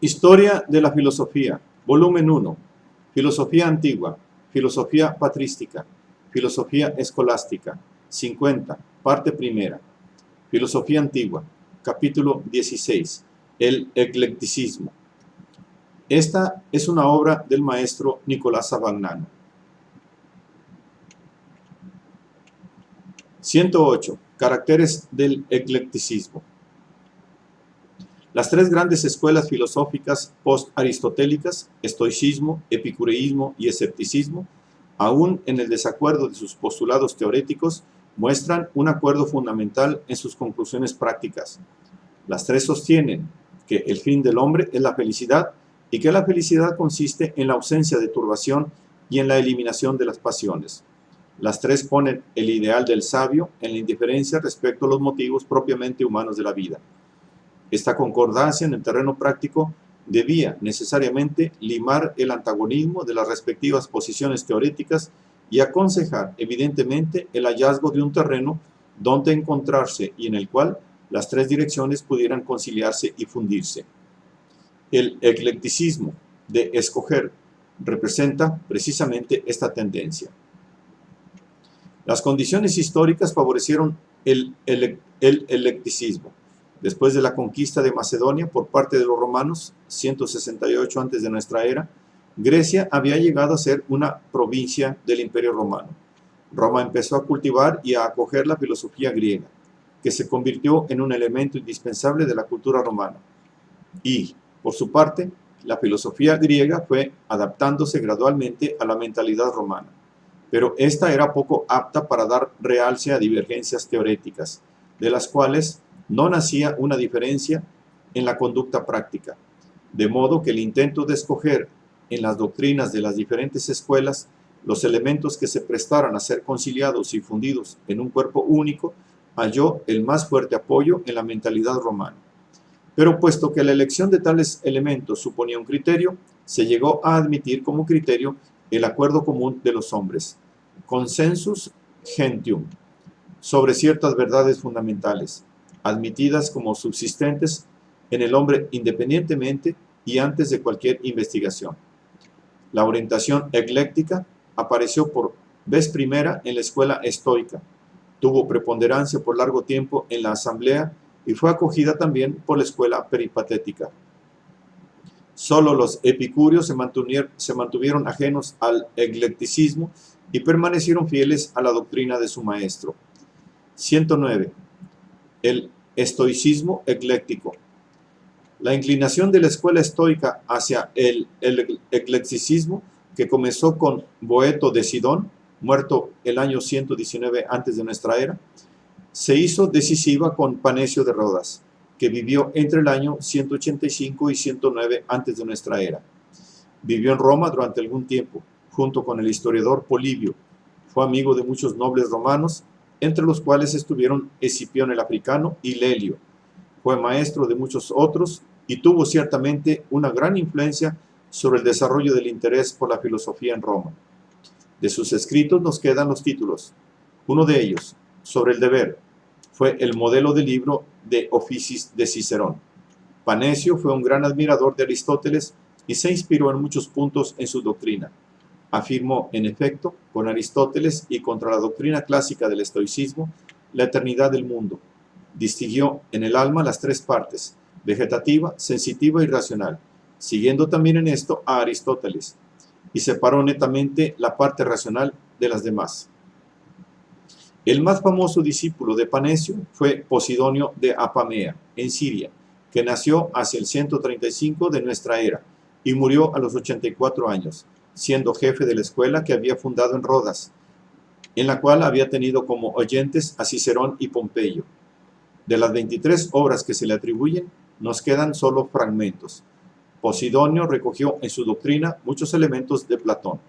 Historia de la filosofía, volumen 1, filosofía antigua, filosofía patrística, filosofía escolástica, 50, parte primera, filosofía antigua, capítulo 16, el eclecticismo. Esta es una obra del maestro Nicolás Abagnano. 108. Caracteres del eclecticismo. Las tres grandes escuelas filosóficas post-aristotélicas, estoicismo, epicureísmo y escepticismo, aún en el desacuerdo de sus postulados teoréticos, muestran un acuerdo fundamental en sus conclusiones prácticas. Las tres sostienen que el fin del hombre es la felicidad y que la felicidad consiste en la ausencia de turbación y en la eliminación de las pasiones. Las tres ponen el ideal del sabio en la indiferencia respecto a los motivos propiamente humanos de la vida. Esta concordancia en el terreno práctico debía necesariamente limar el antagonismo de las respectivas posiciones teoréticas y aconsejar evidentemente el hallazgo de un terreno donde encontrarse y en el cual las tres direcciones pudieran conciliarse y fundirse. El eclecticismo de escoger representa precisamente esta tendencia. Las condiciones históricas favorecieron el eclecticismo. Después de la conquista de Macedonia por parte de los romanos, 168 antes de nuestra era, Grecia había llegado a ser una provincia del Imperio Romano. Roma empezó a cultivar y a acoger la filosofía griega, que se convirtió en un elemento indispensable de la cultura romana. Y, por su parte, la filosofía griega fue adaptándose gradualmente a la mentalidad romana, pero esta era poco apta para dar realce a divergencias teoréticas, de las cuales no nacía una diferencia en la conducta práctica, de modo que el intento de escoger en las doctrinas de las diferentes escuelas los elementos que se prestaran a ser conciliados y fundidos en un cuerpo único halló el más fuerte apoyo en la mentalidad romana. Pero puesto que la elección de tales elementos suponía un criterio, se llegó a admitir como criterio el acuerdo común de los hombres, consensus gentium, sobre ciertas verdades fundamentales, admitidas como subsistentes en el hombre independientemente y antes de cualquier investigación. La orientación ecléctica apareció por vez primera en la escuela estoica, tuvo preponderancia por largo tiempo en la asamblea y fue acogida también por la escuela peripatética. Solo los epicúreos se mantuvieron ajenos al eclecticismo y permanecieron fieles a la doctrina de su maestro. 109. El estoicismo ecléctico. La inclinación de la escuela estoica hacia el eclecticismo, que comenzó con Boeto de Sidón, muerto el año 119 antes de nuestra era, se hizo decisiva con Panecio de Rodas, que vivió entre el año 185 y 109 antes de nuestra era. Vivió en Roma durante algún tiempo, junto con el historiador Polibio. Fue amigo de muchos nobles romanos, entre los cuales estuvieron Escipión el Africano y Lelio. Fue maestro de muchos otros y tuvo ciertamente una gran influencia sobre el desarrollo del interés por la filosofía en Roma. De sus escritos nos quedan los títulos. Uno de ellos, sobre el deber, fue el modelo del libro de Oficis de Cicerón. Panecio fue un gran admirador de Aristóteles y se inspiró en muchos puntos en su doctrina. Afirmó, en efecto, con Aristóteles y contra la doctrina clásica del estoicismo, la eternidad del mundo. Distinguió en el alma las tres partes, vegetativa, sensitiva y racional, siguiendo también en esto a Aristóteles, y separó netamente la parte racional de las demás. El más famoso discípulo de Panecio fue Posidonio de Apamea, en Siria, que nació hacia el 135 de nuestra era y murió a los 84 años, siendo jefe de la escuela que había fundado en Rodas, en la cual había tenido como oyentes a Cicerón y Pompeyo. De las 23 obras que se le atribuyen, nos quedan solo fragmentos. Posidonio recogió en su doctrina muchos elementos de Platón: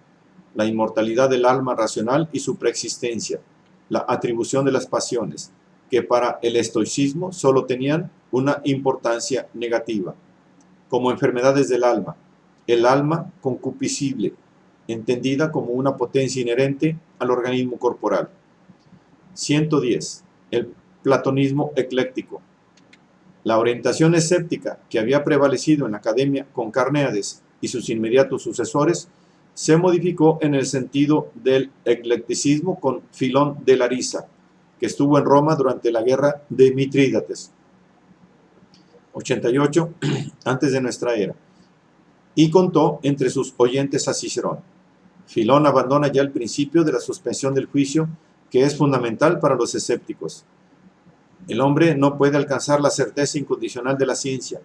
la inmortalidad del alma racional y su preexistencia, la atribución de las pasiones, que para el estoicismo solo tenían una importancia negativa, como enfermedades del alma, el alma concupiscible, entendida como una potencia inherente al organismo corporal. 110. El platonismo ecléctico. La orientación escéptica que había prevalecido en la academia con Carnéades y sus inmediatos sucesores se modificó en el sentido del eclecticismo con Filón de Larisa, que estuvo en Roma durante la guerra de Mitrídates, 88 antes de nuestra era, y contó entre sus oyentes a Cicerón. Filón abandona ya el principio de la suspensión del juicio, que es fundamental para los escépticos. El hombre no puede alcanzar la certeza incondicional de la ciencia,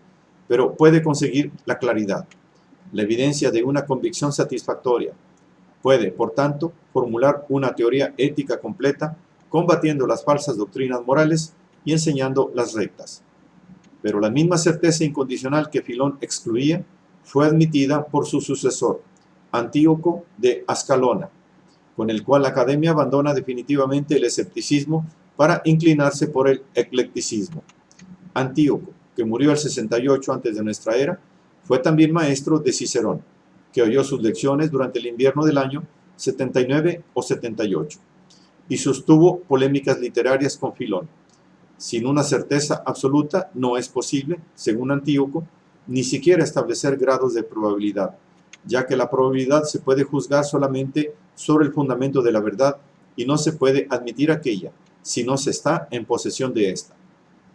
pero puede conseguir la claridad, la evidencia de una convicción satisfactoria. Puede, por tanto, formular una teoría ética completa, combatiendo las falsas doctrinas morales y enseñando las rectas. Pero la misma certeza incondicional que Filón excluía fue admitida por su sucesor, Antíoco de Ascalona, con el cual la academia abandona definitivamente el escepticismo para inclinarse por el eclecticismo. Antíoco, que murió el 68 antes de nuestra era, fue también maestro de Cicerón, que oyó sus lecciones durante el invierno del año 79 o 78, y sostuvo polémicas literarias con Filón. Sin una certeza absoluta no es posible, según Antíoco, ni siquiera establecer grados de probabilidad, ya que la probabilidad se puede juzgar solamente sobre el fundamento de la verdad y no se puede admitir aquella si no se está en posesión de ésta.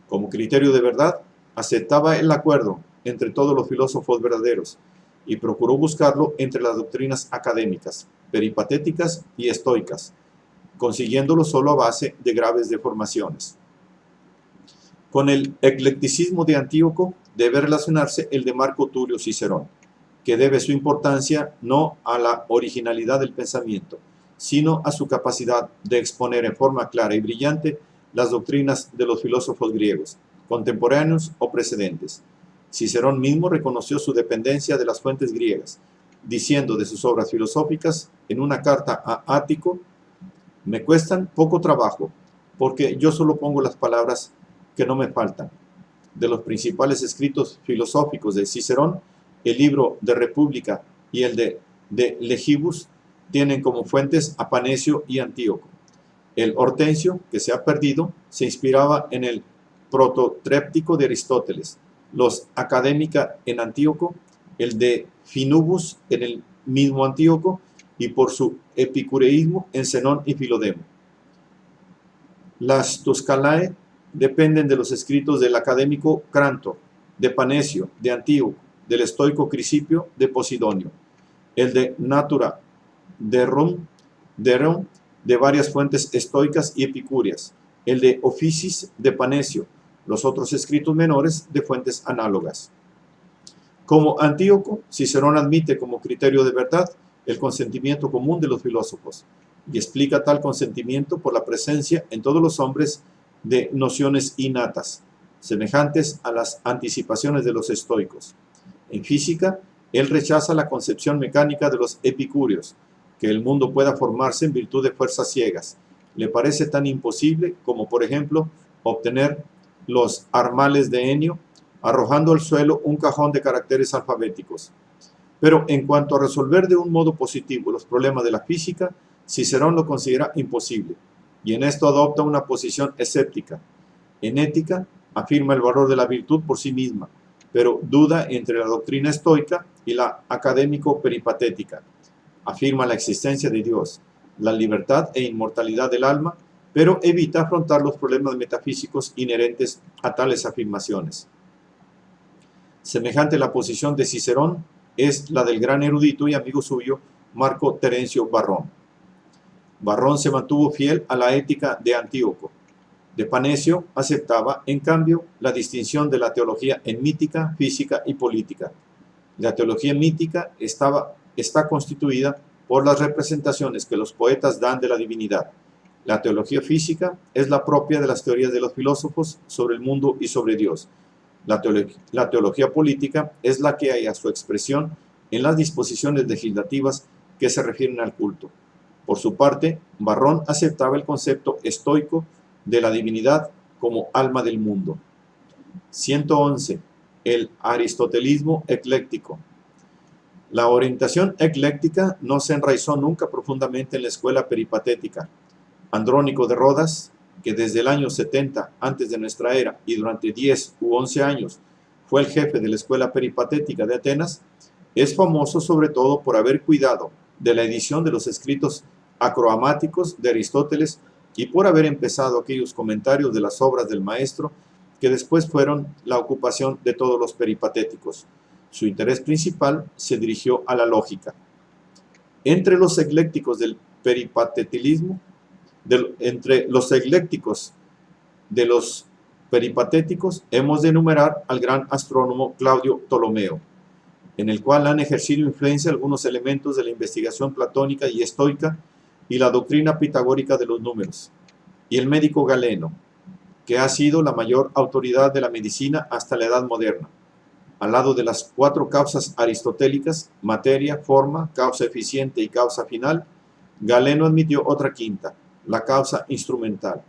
Como criterio de verdad, aceptaba el acuerdo entre todos los filósofos verdaderos y procuró buscarlo entre las doctrinas académicas, peripatéticas y estoicas, consiguiéndolo solo a base de graves deformaciones. Con el eclecticismo de Antíoco debe relacionarse el de Marco Tulio Cicerón, que debe su importancia no a la originalidad del pensamiento, sino a su capacidad de exponer en forma clara y brillante las doctrinas de los filósofos griegos, contemporáneos o precedentes. Cicerón mismo reconoció su dependencia de las fuentes griegas, diciendo de sus obras filosóficas en una carta a Ático: me cuestan poco trabajo, porque yo solo pongo las palabras que no me faltan. De los principales escritos filosóficos de Cicerón, el libro de República y el de Legibus tienen como fuentes a Panecio y Antíoco. El Hortensio, que se ha perdido, se inspiraba en el prototríptico de Aristóteles, los Académica en Antíoco, el de Finubus en el mismo Antíoco y por su epicureísmo en Zenón y Filodemo. Las Tuscalae dependen de los escritos del académico Crantor, de Panecio, de Antíoco, del estoico Crisipio, de Posidonio, el de Natura Derum, de varias fuentes estoicas y epicúreas, el de Oficis, de Panecio, los otros escritos menores de fuentes análogas. Como Antíoco, Cicerón admite como criterio de verdad el consentimiento común de los filósofos y explica tal consentimiento por la presencia en todos los hombres de nociones innatas, semejantes a las anticipaciones de los estoicos. En física, él rechaza la concepción mecánica de los epicúreos, que el mundo pueda formarse en virtud de fuerzas ciegas. Le parece tan imposible como, por ejemplo, obtener los armales de Enio arrojando al suelo un cajón de caracteres alfabéticos. Pero en cuanto a resolver de un modo positivo los problemas de la física, Cicerón lo considera imposible, y en esto adopta una posición escéptica. En ética, afirma el valor de la virtud por sí misma, pero duda entre la doctrina estoica y la académico-peripatética. Afirma la existencia de Dios, la libertad e inmortalidad del alma, pero evita afrontar los problemas metafísicos inherentes a tales afirmaciones. Semejante la posición de Cicerón es la del gran erudito y amigo suyo Marco Terencio Varrón. Varrón se mantuvo fiel a la ética de Antíoco. De Panecio aceptaba, en cambio, la distinción de la teología en mítica, física y política. La teología mítica está constituida por las representaciones que los poetas dan de la divinidad. La teología física es la propia de las teorías de los filósofos sobre el mundo y sobre Dios. La teología política es la que halla su expresión en las disposiciones legislativas que se refieren al culto. Por su parte, Varrón aceptaba el concepto estoico de la divinidad como alma del mundo. 111. El aristotelismo ecléctico. La orientación ecléctica no se enraizó nunca profundamente en la escuela peripatética. Andrónico de Rodas, que desde el año 70 antes de nuestra era y durante 10 u 11 años fue el jefe de la Escuela Peripatética de Atenas, es famoso sobre todo por haber cuidado de la edición de los escritos acroamáticos de Aristóteles y por haber empezado aquellos comentarios de las obras del maestro que después fueron la ocupación de todos los peripatéticos. Su interés principal se dirigió a la lógica. Entre los eclécticos del peripatetismo, entre los eclécticos de los peripatéticos, hemos de enumerar al gran astrónomo Claudio Ptolomeo, en el cual han ejercido influencia algunos elementos de la investigación platónica y estoica y la doctrina pitagórica de los números, y el médico Galeno, que ha sido la mayor autoridad de la medicina hasta la Edad Moderna. Al lado de las 4 causas aristotélicas, materia, forma, causa eficiente y causa final, Galeno admitió otra quinta, la causa instrumental.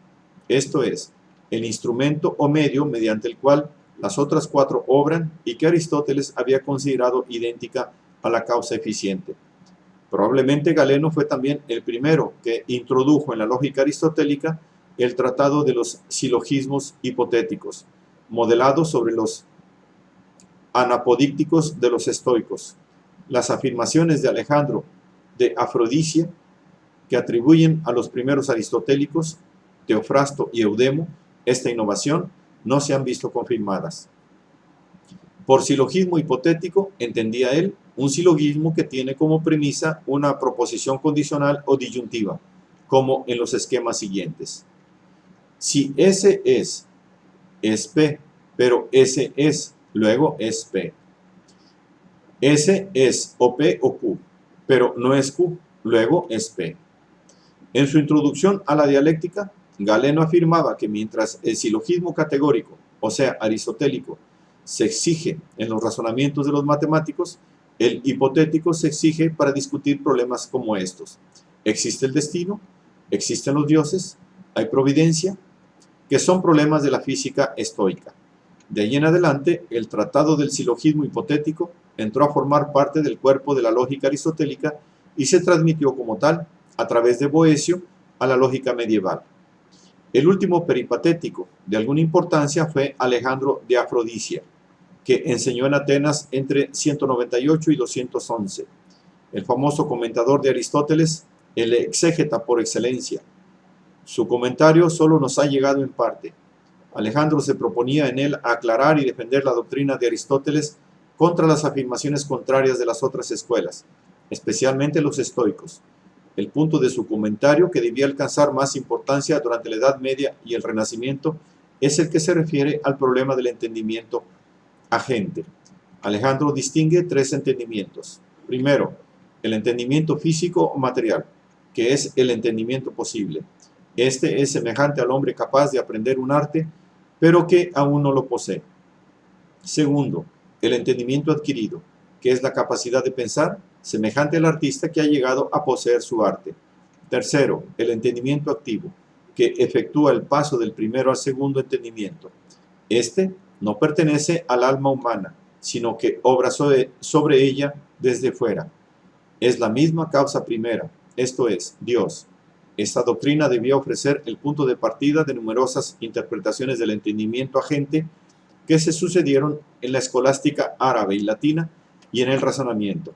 Esto es, el instrumento o medio mediante el cual las otras 4 obran y que Aristóteles había considerado idéntica a la causa eficiente. Probablemente Galeno fue también el primero que introdujo en la lógica aristotélica el tratado de los silogismos hipotéticos, modelado sobre los anapodícticos de los estoicos. Las afirmaciones de Alejandro de Afrodisia, que atribuyen a los primeros aristotélicos, Teofrasto y Eudemo, esta innovación, no se han visto confirmadas. Por silogismo hipotético, entendía él un silogismo que tiene como premisa una proposición condicional o disyuntiva, como en los esquemas siguientes. Si S es P, pero S es, luego es P. S es o P o Q, pero no es Q, luego es P. En su introducción a la dialéctica, Galeno afirmaba que mientras el silogismo categórico, o sea, aristotélico, se exige en los razonamientos de los matemáticos, el hipotético se exige para discutir problemas como estos. ¿Existe el destino? ¿Existen los dioses? ¿Hay providencia? Que son problemas de la física estoica. De ahí en adelante, el tratado del silogismo hipotético entró a formar parte del cuerpo de la lógica aristotélica y se transmitió como tal, a través de Boecio, a la lógica medieval. El último peripatético de alguna importancia fue Alejandro de Afrodisia, que enseñó en Atenas entre 198 y 211. El famoso comentador de Aristóteles, el exégeta por excelencia. Su comentario solo nos ha llegado en parte. Alejandro se proponía en él aclarar y defender la doctrina de Aristóteles contra las afirmaciones contrarias de las otras escuelas, especialmente los estoicos. El punto de su comentario, que debía alcanzar más importancia durante la Edad Media y el Renacimiento, es el que se refiere al problema del entendimiento agente. Alejandro distingue 3 entendimientos. Primero, el entendimiento físico o material, que es el entendimiento posible. Este es semejante al hombre capaz de aprender un arte, pero que aún no lo posee. Segundo, el entendimiento adquirido, que es la capacidad de pensar, semejante al artista que ha llegado a poseer su arte. Tercero, el entendimiento activo, que efectúa el paso del primero al segundo entendimiento. Este no pertenece al alma humana, sino que obra sobre ella desde fuera. Es la misma causa primera, esto es, Dios. Esta doctrina debía ofrecer el punto de partida de numerosas interpretaciones del entendimiento agente que se sucedieron en la escolástica árabe y latina y en el Renacimiento.